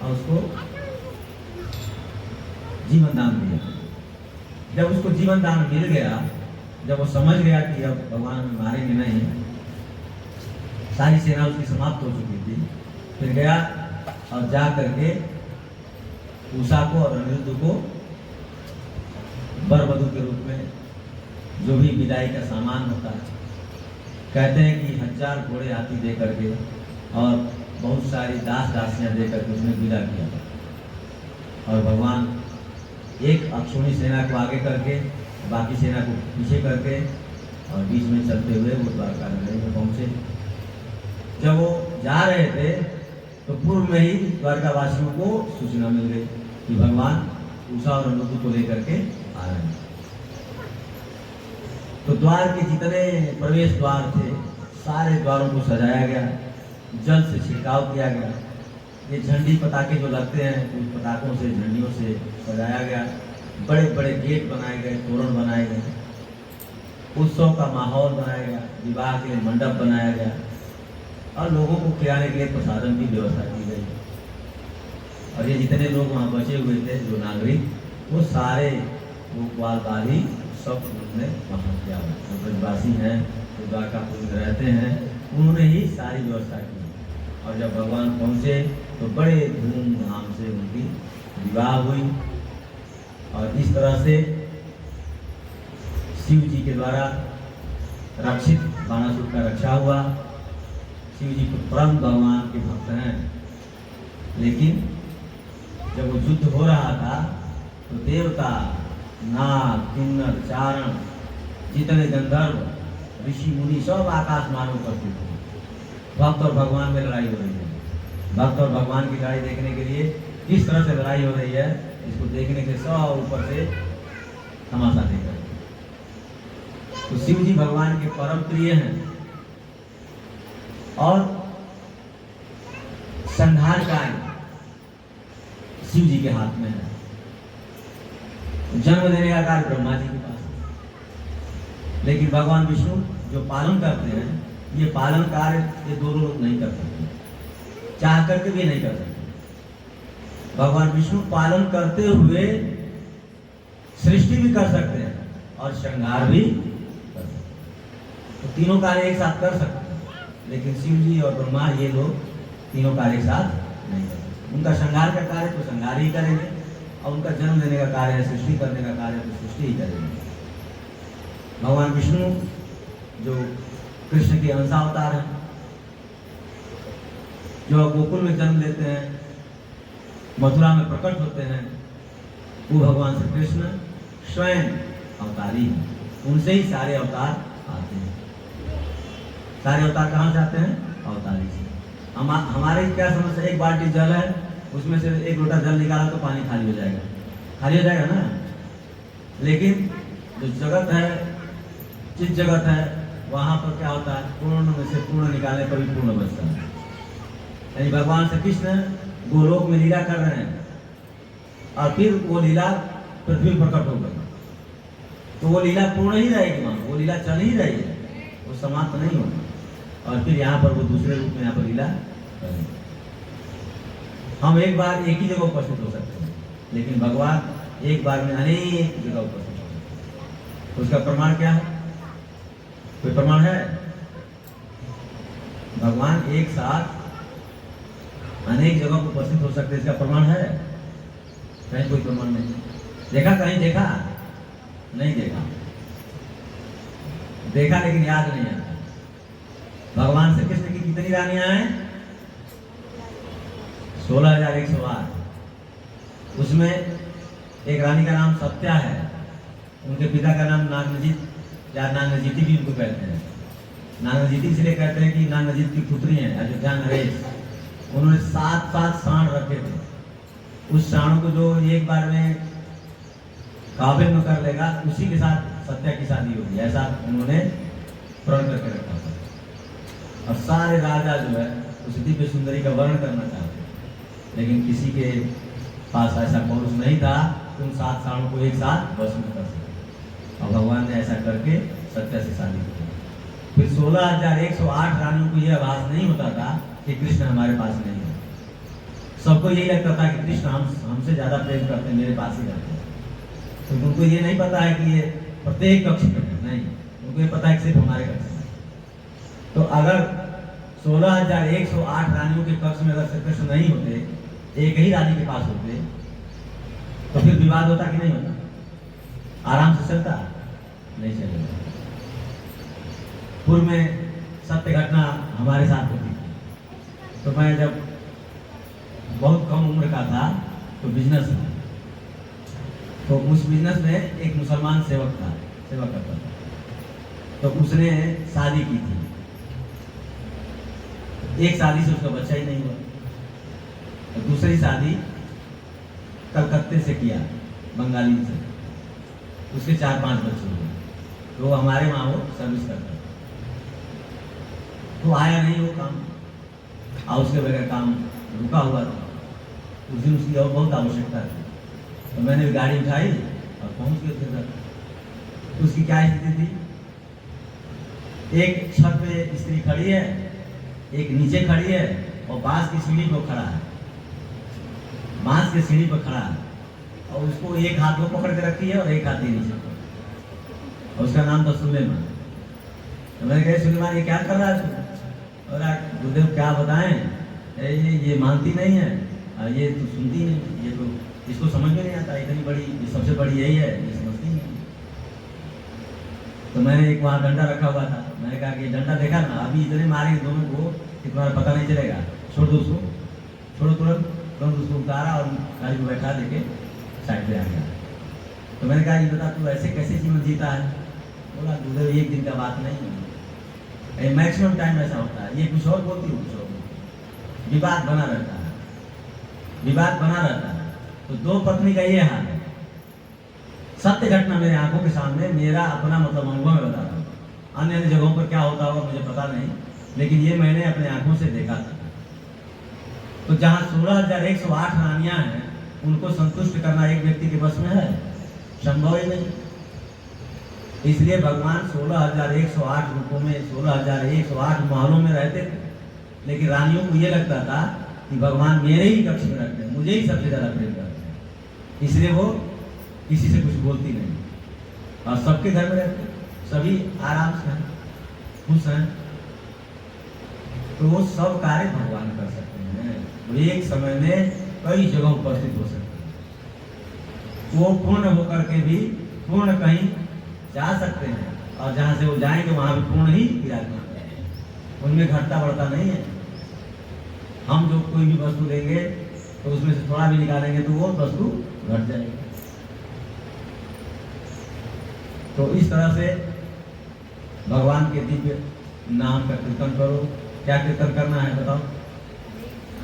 और उसको जीवन दान दिया। जब उसको जीवन दान मिल गया, जब वो समझ गया कि अब भगवान मारेंगे नहीं, सारी सेना उसकी समाप्त हो चुकी थी, फिर गया और जा करके उषा को और अनिरुद्ध को वर वधू के रूप में जो भी विदाई का सामान होता है, कहते हैं कि 1000 घोड़े हाथी दे करके और बहुत सारी दास दासियां दे करके उसने विदा किया। और भगवान एक अक्षोणी सेना को आगे करके बाकी सेना को पीछे करके और बीच में चलते हुए वो द्वारका नगरी में पहुंचे। जब वो जा रहे थे तो पूर्व में ही द्वारका वासियों को सूचना मिल गई कि भगवान उषा और अनिरुद्ध को लेकर के आ रहे हैं। तो द्वार के जितने प्रवेश द्वार थे सारे द्वारों को सजाया गया, जल से छिड़काव किया गया। ये झंडी पटाखे जो लगते हैं उन पटाखों से, झंडियों से सजाया गया। बड़े बड़े गेट बनाए गए, तोरण बनाए गए, उत्सव का माहौल बनाया गया, विवाह के लिए मंडप बनाया गया और लोगों को खिलाने के लिए प्रसादन की व्यवस्था की गई। और ये जितने लोग वहाँ बचे हुए थे जो नागरिक, वो सारे वो ग्वालबारी सब उन्होंने वहाँ किया। जो ब्रजवासी हैं, जो द्वारकापुर में रहते हैं, उन्होंने ही सारी व्यवस्था की। और जब भगवान पहुँचे तो बड़े धूमधाम से उनकी विवाह हुई। और इस तरह से शिव जी के द्वारा रक्षित बाणासुर का रक्षा हुआ। शिव जी परम भगवान के भक्त हैं, लेकिन जब वो युद्ध हो रहा था तो देवता, नाग, किन्नर, चारण, जितने गंधर्व, ऋषि मुनि सब आकाश मानव करते थे। भक्त और भगवान में लड़ाई हो रही है। भक्त और भगवान की लड़ाई देखने के लिए किस तरह से लड़ाई हो रही है, इसको देखने के सब ऊपर से तमाशा देख रहे हैं। तो शिव जी भगवान के परम प्रिय हैं और संहार कार्य शिव जी के हाथ में है। जन्म देने का कार्य ब्रह्मा जी के पास है। लेकिन भगवान विष्णु जो पालन करते हैं, ये पालन कार्य ये दोनों लोग नहीं कर सकते, चाह करके भी नहीं कर सकते। भगवान विष्णु पालन करते हुए सृष्टि भी कर सकते हैं और श्रृंगार भी कर सकते हैं। तो तीनों कार्य एक साथ कर सकते हैं, लेकिन शिव जी और ब्रह्मा ये लोग तीनों कार्य एक साथ नहीं कर सकते। उनका श्रृंगार का कार्य तो श्रृंगार ही करेंगे और उनका जन्म देने का कार्य है, सृष्टि करने का कार्य तो सृष्टि ही करेंगे। भगवान विष्णु जो कृष्ण के अंशावतार हैं, जो गोकुल में जन्म लेते हैं, मथुरा में प्रकट होते हैं, वो भगवान श्री कृष्ण स्वयं अवतारी हैं, उनसे ही सारे अवतार आते हैं। सारे अवतार कहाँ से आते हैं? अवतारी से। हमारे क्या समस्या, एक बाल्टी जल है, उसमें से एक लोटा जल निकाला तो पानी खाली हो जाएगा, खाली हो जाएगा ना। लेकिन जो जगत है, जिस जगत है, वहां पर क्या होता है, पूर्ण में से पूर्ण निकालने पर भी पूर्ण बचता है। यानी भगवान श्री कृष्ण गोलोक में लीला कर रहे हैं और फिर वो लीला पृथ्वी प्रकट हो गई, तो वो लीला पूर्ण ही रहेगी, वहां वो लीला चल ही रही है, वो समाप्त नहीं होगी। और फिर यहाँ पर वो दूसरे रूप में यहाँ पर लीला करेंगे। हम एक बार एक ही जगह उपस्थित हो सकते हैं, लेकिन भगवान एक बार में अनेक जगह उपस्थित हो सकते हैं। उसका प्रमाण क्या है? कोई प्रमाण है? भगवान एक साथ अनेक जगह पर उपस्थित हो सकते हैं, इसका प्रमाण है? कहीं कोई प्रमाण नहीं। देखा? कहीं देखा? नहीं देखा। देखा लेकिन याद नहीं आता। भगवान श्री कृष्ण की कितनी रानियां हैं? 16,108। उसमें एक रानी का नाम सत्या है, उनके पिता का नाम नागनजीत या नागनजीती भी उनको कहते हैं। नागनजीती इसलिए कहते हैं कि नागनजीत की पुत्री है अयोध्या नरेश। उन्होंने 7 साण रखे थे। उस साणों को जो एक बार में काबिल में कर लेगा, उसी के साथ सत्या की शादी होगी, ऐसा उन्होंने प्रण करके रखा था। और सारे राजा जो है उस दिव्य सुंदरी का वर्णन करना चाहते हैं, लेकिन किसी के पास ऐसा पौरुष नहीं था कि उन 7 साणों को एक साथ वश में कर सके। और भगवान ने ऐसा करके सत्या से शादी की। फिर 16,108 रानियों को यह आभास नहीं होता था कि कृष्ण हमारे पास नहीं है। सबको यही लगता था कि कृष्ण हमसे ज्यादा प्रेम करते हैं, मेरे पास ही रहते हैं। तो उनको ये नहीं पता है कि ये प्रत्येक कक्ष में है, नहीं, उनको ये पता है कि सिर्फ हमारे कक्ष में। तो अगर 16,108 रानियों के कक्ष में अगर श्री कृष्ण नहीं होते, एक ही रानी के पास होते, तो फिर विवाद होता कि नहीं होता? आराम से चलता? नहीं चलेगा। पूर्व में सत्य घटना हमारे साथ होती थी। तो मैं जब बहुत कम उम्र का था तो बिजनेस था, तो उस बिजनेस में एक मुसलमान सेवक करता था। तो उसने शादी की थी। एक शादी से उसका बच्चा ही नहीं हुआ, तो दूसरी शादी कलकत्ते से किया, बंगाली से, उसके 4-5 बच्चे हुए। तो हमारे वहाँ वो सर्विस करता था। तो आया नहीं वो काम, और उसके बगैर काम रुका हुआ था। उस दिन उसकी और बहुत आवश्यकता थी, तो मैंने भी गाड़ी उठाई और पहुंच गए थे। तो उसकी क्या स्थिति थी? एक छत पे स्त्री खड़ी है, एक नीचे खड़ी है, और बांस की सीढ़ी पर खड़ा है, बांस की सीढ़ी पर खड़ा है, और उसको एक हाथ में पकड़ के रखी है और एक हाथ नीचे, और उसका नाम था सुलेमान। तो मैंने कहा सुलेमान ये क्या कर रहा है? और गुरुदेव क्या बताएं, ये मानती नहीं है, ये तो सुनती नहीं, ये तो इसको समझ में नहीं आता, इतनी बड़ी, ये सबसे बड़ी यही है, ये समझती नहीं। तो मैंने एक वहाँ डंडा रखा हुआ था, मैंने कहा कि डंडा देखा ना, अभी इतने मारेंगे दोनों को कि तुम्हारा पता नहीं चलेगा, छोड़ दो उसको, छोड़ो, तुरंत उसको उतारा और गाड़ी को बैठा देके साइड पे आ गया। तो मैंने कहा ये बता तू ऐसे कैसे जीवन जीता है? बोला गुरुदेव एक दिन का बात नहीं है, मैक्सिमम टाइम ऐसा होता है, ये कुछ और बोलती हूँ, कुछ और बोलती, विवाद बना रहता है, विवाद बना रहता है। तो 2 पत्नी का ये हाल है। सत्य घटना मेरे आंखों के सामने, मेरा अपना मतलब अनुभव में बताता हूँ। अन्य जगहों पर क्या होता होगा मुझे पता नहीं, लेकिन ये मैंने अपने आंखों से देखा था। तो जहाँ 16,108 रानियां हैं, उनको संतुष्ट करना एक व्यक्ति के बस में है? संभव ही नहीं। इसलिए भगवान 16,108 रूपों में 16,108 महलों में रहते थे, लेकिन रानियों को ये लगता था कि भगवान मेरे ही कक्ष में रहते हैं, मुझे ही सबसे ज्यादा प्रेम करते हैं, इसलिए वो किसी से कुछ बोलती नहीं, और सबके घर में रहते, सभी आराम से हैं, खुश हैं। तो वो सब कार्य भगवान कर सकते हैं, वो एक समय में कई जगह उपस्थित हो सकते हैं। वो पूर्ण होकर के भी पूर्ण कहीं जा सकते हैं, और जहाँ से वो जाएंगे वहाँ भी पूर्ण ही विराजमान है, उनमें घटता बढ़ता नहीं है। हम जो कोई भी वस्तु लेंगे तो उसमें से थोड़ा भी निकालेंगे तो वो वस्तु घट जाएगी। तो इस तरह से भगवान के दिव्य नाम का कीर्तन करो। क्या कीर्तन करना है बताओ?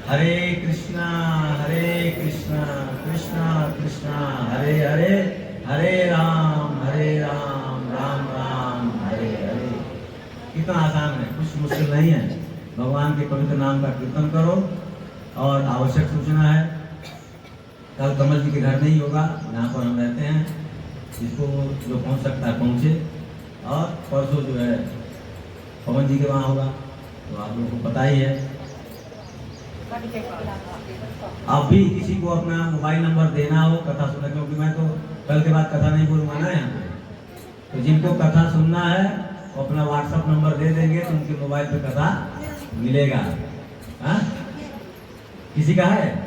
हरे कृष्णा कृष्णा कृष्णा हरे हरे, हरे राम राम राम हरे हरे। कितना आसान है, कुछ मुश्किल नहीं है। भगवान के पवित्र नाम का कीर्तन करो। और आवश्यक सूचना है, कल कमल जी के घर नहीं होगा, यहाँ पर हम रहते हैं। जिसको जो पहुँच सकता है पहुँचे। और परसों जो है पवन जी के वहाँ होगा, तो आप लोगों को पता ही है। अब भी किसी को अपना मोबाइल नंबर देना हो कथा सुनने, क्योंकि मैं तो कल के बाद कथा नहीं बोलूँगा ना यहाँ पे। तो जिनको कथा सुनना है वो अपना व्हाट्सएप नंबर दे देंगे तो उनके मोबाइल पे कथा मिलेगा। हाँ, किसी का है?